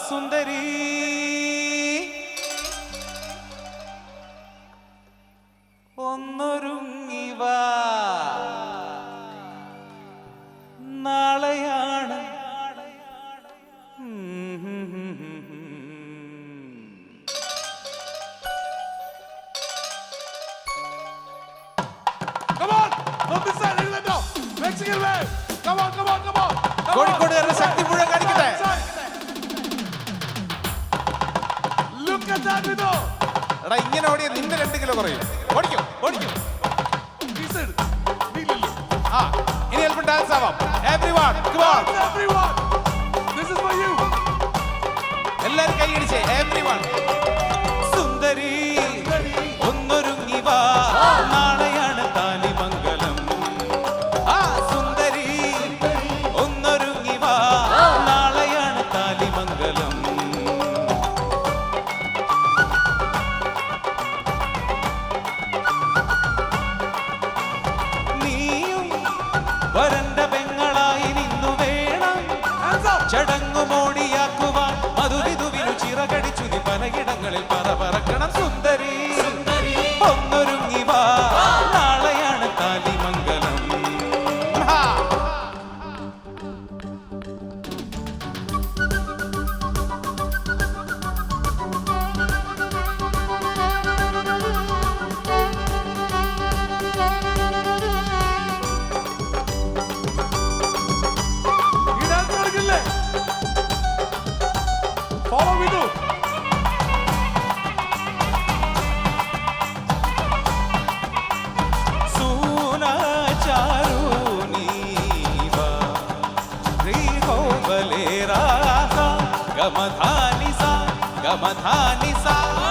സുന്ദരി ഒന്നൊരുങ്ങിവ നാളെയാണ് കോഴിക്കോടുകാരുടെ ശക്തി മുഴുവൻ കാണിക്കട്ടെ. എടാ ഇങ്ങനെ ഓടിയ നിന്റെ 2 കിലോ കുറയും. ഓടിക്കോ ഓടിക്കോ. ആ ഇനി അല്പം ഡാൻസ് ആവാം. Everyone, come on. This is for you. എല്ലാവരും കൈയടിച്ചേ. Everyone. സുന്ദരി ഒന്നൊരുങ്ങി വാ നാളെയാണ് താലിമംഗലം. ആ സുന്ദരി ഒന്നൊരുങ്ങി വാ നാളെയാണ് താലിമംഗലം. നീയും വരന്റെ പെങ്ങളായി നിന്നു വേണം ചടങ്ങുമോടിയാക്കുവാൻ. മധുവിധുവിനു ചിറകടിച്ചു നീ പലയിടങ്ങളിൽ പറക്കണം. സുന്ദരി ഒന്നൊരുങ്ങി വാ നാളെയാണ് താലിമംഗലം. Gamadhanisa